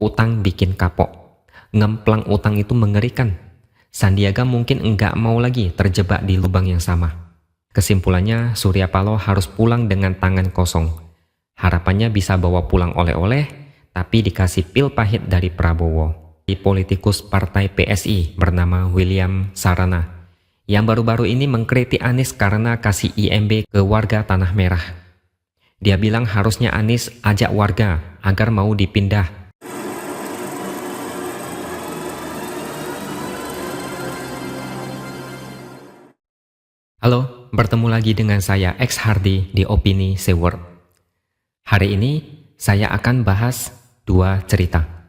Utang bikin kapok. Ngemplang utang itu mengerikan. Sandiaga mungkin enggak mau lagi terjebak di lubang yang sama. Kesimpulannya, Surya Paloh harus pulang dengan tangan kosong. Harapannya bisa bawa pulang oleh-oleh, tapi dikasih pil pahit dari Prabowo. Politikus partai PSI bernama William Sarana, yang baru-baru ini mengkritik Anies karena kasih IMB ke warga Tanah Merah. Dia bilang harusnya Anies ajak warga agar mau dipindah. Halo, bertemu lagi dengan saya X Hardy di Opini Seward. Hari ini saya akan bahas dua cerita.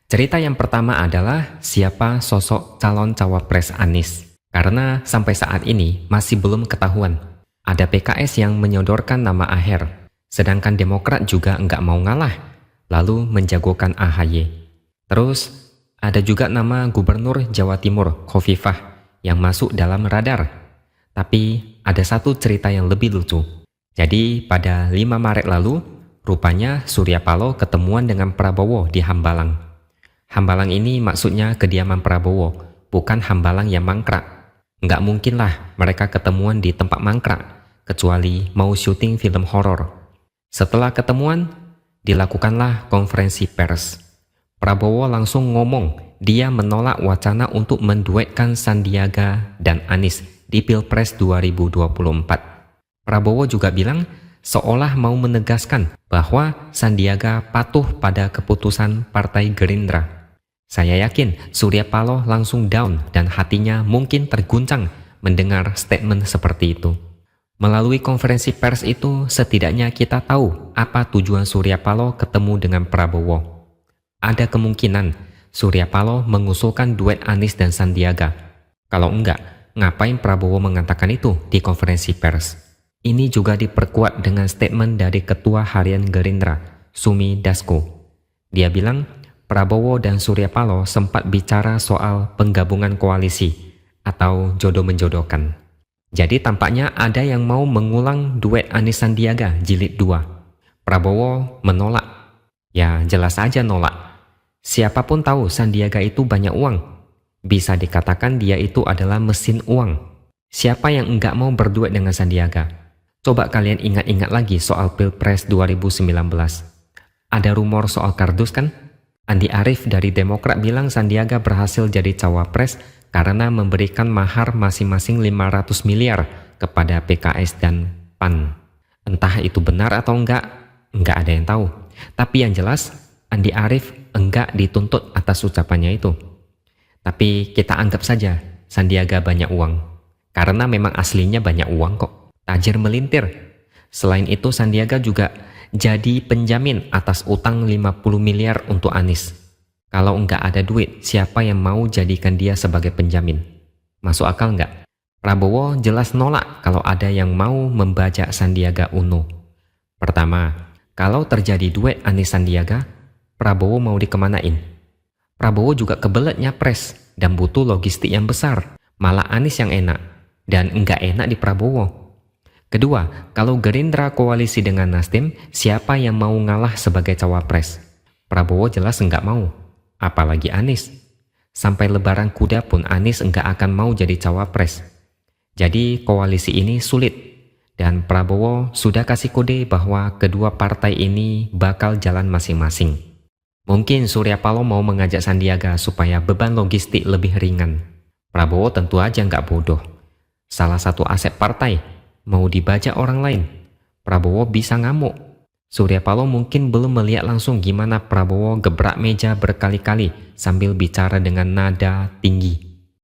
Cerita yang pertama adalah siapa sosok calon cawapres Anies. Karena sampai saat ini masih belum ketahuan. Ada PKS yang menyodorkan nama Aher, sedangkan Demokrat juga enggak mau ngalah, lalu menjagokan AHY. Terus ada juga nama Gubernur Jawa Timur Khofifah yang masuk dalam radar. Tapi ada satu cerita yang lebih lucu. Jadi pada 5 Maret lalu, rupanya Surya Paloh ketemuan dengan Prabowo di Hambalang. Hambalang ini maksudnya kediaman Prabowo, bukan Hambalang yang mangkrak. Nggak mungkin lah mereka ketemuan di tempat mangkrak, kecuali mau syuting film horor. Setelah ketemuan, dilakukanlah konferensi pers. Prabowo langsung ngomong, dia menolak wacana untuk menduetkan Sandiaga dan Anies di Pilpres 2024. Prabowo juga bilang seolah mau menegaskan bahwa Sandiaga patuh pada keputusan Partai Gerindra. Saya yakin Surya Paloh langsung down dan hatinya mungkin terguncang mendengar statement seperti itu. Melalui konferensi pers itu setidaknya kita tahu apa tujuan Surya Paloh ketemu dengan Prabowo. Ada kemungkinan Surya Paloh mengusulkan duet Anies dan Sandiaga. Kalau enggak, ngapain Prabowo mengatakan itu di konferensi pers? Ini juga diperkuat dengan statement dari Ketua Harian Gerindra, Sumi Dasko. Dia bilang, Prabowo dan Surya Paloh sempat bicara soal penggabungan koalisi atau jodoh menjodohkan. Jadi tampaknya ada yang mau mengulang duet Anies Sandiaga jilid 2. Prabowo menolak. Ya jelas aja nolak. Siapapun tahu Sandiaga itu banyak uang. Bisa dikatakan dia itu adalah mesin uang. Siapa yang enggak mau berduet dengan Sandiaga? Coba kalian ingat-ingat lagi soal Pilpres 2019. Ada rumor soal kardus kan? Andi Arief dari Demokrat bilang Sandiaga berhasil jadi cawapres karena memberikan mahar masing-masing 500 miliar kepada PKS dan PAN. Entah itu benar atau enggak ada yang tahu. Tapi yang jelas, Andi Arief enggak dituntut atas ucapannya itu. Tapi kita anggap saja Sandiaga banyak uang. Karena memang aslinya banyak uang kok. Tajir melintir. Selain itu Sandiaga juga jadi penjamin atas utang 50 miliar untuk Anies. Kalau enggak ada duit, siapa yang mau jadikan dia sebagai penjamin? Masuk akal enggak? Prabowo jelas nolak kalau ada yang mau membajak Sandiaga Uno. Pertama, kalau terjadi duet Anies Sandiaga, Prabowo mau dikemanain? Prabowo juga kebelet nyapres dan butuh logistik yang besar. Malah Anies yang enak dan enggak enak di Prabowo. Kedua, kalau Gerindra koalisi dengan Nasdem, siapa yang mau ngalah sebagai cawapres? Prabowo jelas enggak mau, apalagi Anies. Sampai lebaran kuda pun Anies enggak akan mau jadi cawapres. Jadi koalisi ini sulit dan Prabowo sudah kasih kode bahwa kedua partai ini bakal jalan masing-masing. Mungkin Surya Paloh mau mengajak Sandiaga supaya beban logistik lebih ringan. Prabowo tentu aja nggak bodoh. Salah satu aset partai mau dibajak orang lain. Prabowo bisa ngamuk. Surya Paloh mungkin belum melihat langsung gimana Prabowo gebrak meja berkali-kali sambil bicara dengan nada tinggi.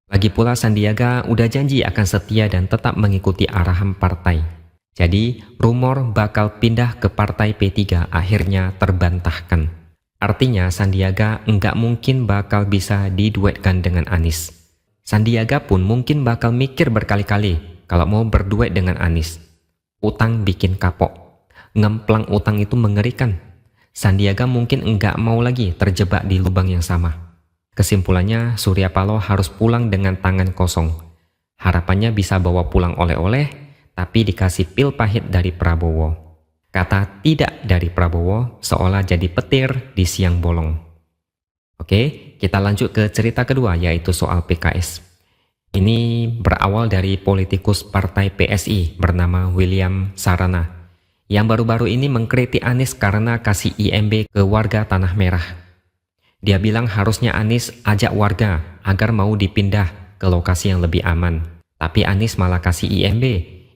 Lagi pula Sandiaga udah janji akan setia dan tetap mengikuti arahan partai. Jadi rumor bakal pindah ke partai P3 akhirnya terbantahkan. Artinya Sandiaga enggak mungkin bakal bisa diduetkan dengan Anies. Sandiaga pun mungkin bakal mikir berkali-kali kalau mau berduet dengan Anies. Utang bikin kapok. Ngemplang utang itu mengerikan. Sandiaga mungkin enggak mau lagi terjebak di lubang yang sama. Kesimpulannya Surya Paloh harus pulang dengan tangan kosong. Harapannya bisa bawa pulang oleh-oleh, tapi dikasih pil pahit dari Prabowo. Kata tidak dari Prabowo seolah jadi petir di siang bolong. Oke, kita lanjut ke cerita kedua, yaitu soal PKS. Ini berawal dari politikus partai PSI bernama William Sarana, yang baru-baru ini mengkritik Anies karena kasih IMB ke warga Tanah Merah. Dia bilang harusnya Anies ajak warga agar mau dipindah ke lokasi yang lebih aman. Tapi Anies malah kasih IMB,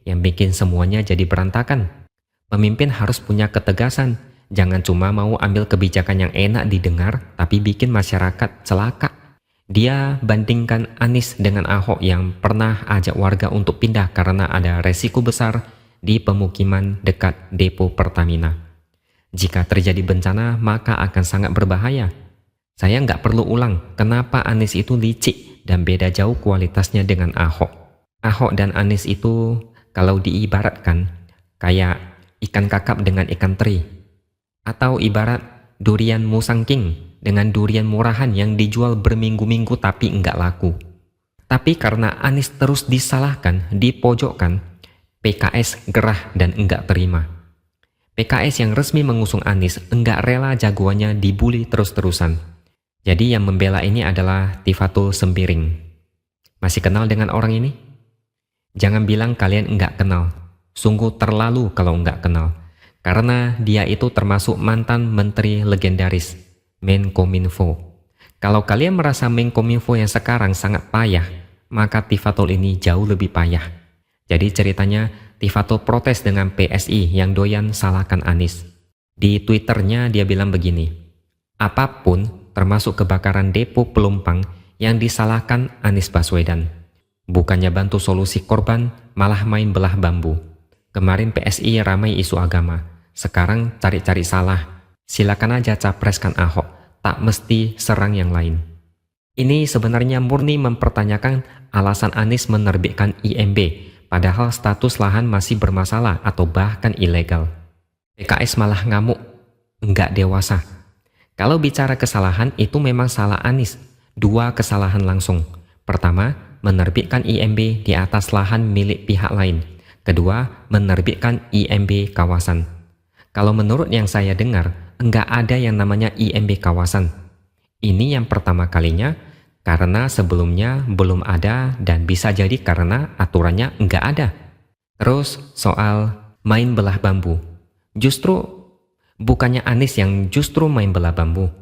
yang bikin semuanya jadi berantakan. Pemimpin harus punya ketegasan, jangan cuma mau ambil kebijakan yang enak didengar, tapi bikin masyarakat celaka. Dia bandingkan Anies dengan Ahok yang pernah ajak warga untuk pindah karena ada resiko besar di pemukiman dekat depo Pertamina. Jika terjadi bencana, maka akan sangat berbahaya. Saya nggak perlu ulang kenapa Anies itu licik dan beda jauh kualitasnya dengan Ahok. Ahok dan Anies itu kalau diibaratkan kayak ikan kakap dengan ikan teri, atau ibarat durian musang king dengan durian murahan yang dijual berminggu-minggu tapi enggak laku. Tapi karena Anies terus disalahkan, dipojokkan, PKS gerah dan enggak terima. PKS yang resmi mengusung Anies enggak rela jagoannya dibully terus-terusan. Jadi yang membela ini adalah Tifatul Sembiring. Masih kenal dengan orang ini? Jangan bilang kalian enggak kenal. Sungguh terlalu kalau enggak kenal. Karena dia itu termasuk mantan menteri legendaris, Menkominfo. Kalau kalian merasa Menkominfo yang sekarang sangat payah, maka Tifatul ini jauh lebih payah. Jadi ceritanya Tifatul protes dengan PSI yang doyan salahkan Anies. Di Twitternya dia bilang begini, apapun termasuk kebakaran depo Pelumpang yang disalahkan Anies Baswedan. Bukannya bantu solusi korban, malah main belah bambu. Kemarin PSI ramai isu agama, sekarang cari-cari salah. Silakan aja capreskan Ahok, tak mesti serang yang lain. Ini sebenarnya murni mempertanyakan alasan Anies menerbitkan IMB, padahal status lahan masih bermasalah atau bahkan ilegal. PKS malah ngamuk, enggak dewasa. Kalau bicara kesalahan itu memang salah Anies, dua kesalahan langsung. Pertama, menerbitkan IMB di atas lahan milik pihak lain. Kedua, menerbitkan IMB kawasan. Kalau menurut yang saya dengar, enggak ada yang namanya IMB kawasan. Ini yang pertama kalinya, karena sebelumnya belum ada dan bisa jadi karena aturannya enggak ada. Terus soal main belah bambu. Justru bukannya Anies yang justru main belah bambu.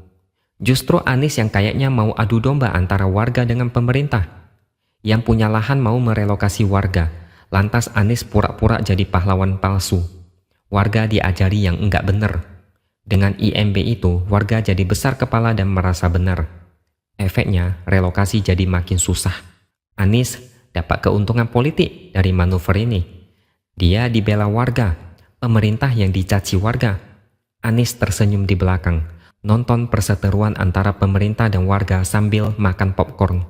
Justru Anies yang kayaknya mau adu domba antara warga dengan pemerintah. Yang punya lahan mau merelokasi warga. Lantas Anies pura-pura jadi pahlawan palsu. Warga diajari yang enggak benar. Dengan IMB itu, warga jadi besar kepala dan merasa benar. Efeknya, relokasi jadi makin susah. Anies dapat keuntungan politik dari manuver ini. Dia dibela warga, pemerintah yang dicaci warga. Anies tersenyum di belakang, nonton perseteruan antara pemerintah dan warga sambil makan popcorn.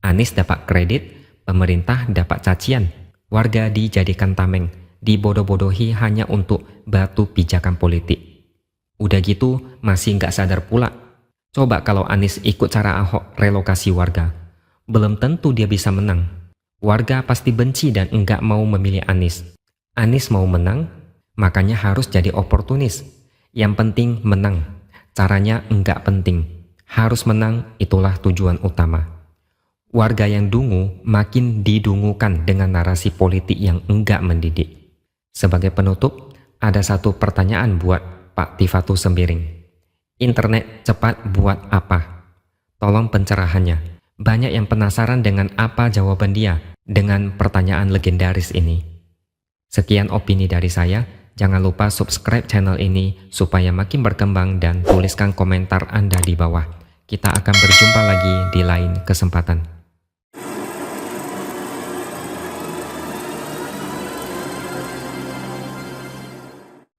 Anies dapat kredit, pemerintah dapat cacian. Warga dijadikan tameng, dibodoh-bodohi hanya untuk batu pijakan politik. Udah gitu masih nggak sadar pula. Coba kalau Anies ikut cara Ahok relokasi warga, belum tentu dia bisa menang. Warga pasti benci dan enggak mau memilih Anies. Anies mau menang, makanya harus jadi oportunis. Yang penting menang, caranya enggak penting. Harus menang, itulah tujuan utama. Warga yang dungu makin didungukan dengan narasi politik yang enggak mendidik. Sebagai penutup, ada satu pertanyaan buat Pak Tifatul Sembiring. Internet cepat buat apa? Tolong pencerahannya. Banyak yang penasaran dengan apa jawaban dia dengan pertanyaan legendaris ini. Sekian opini dari saya. Jangan lupa subscribe channel ini supaya makin berkembang dan tuliskan komentar Anda di bawah. Kita akan berjumpa lagi di lain kesempatan.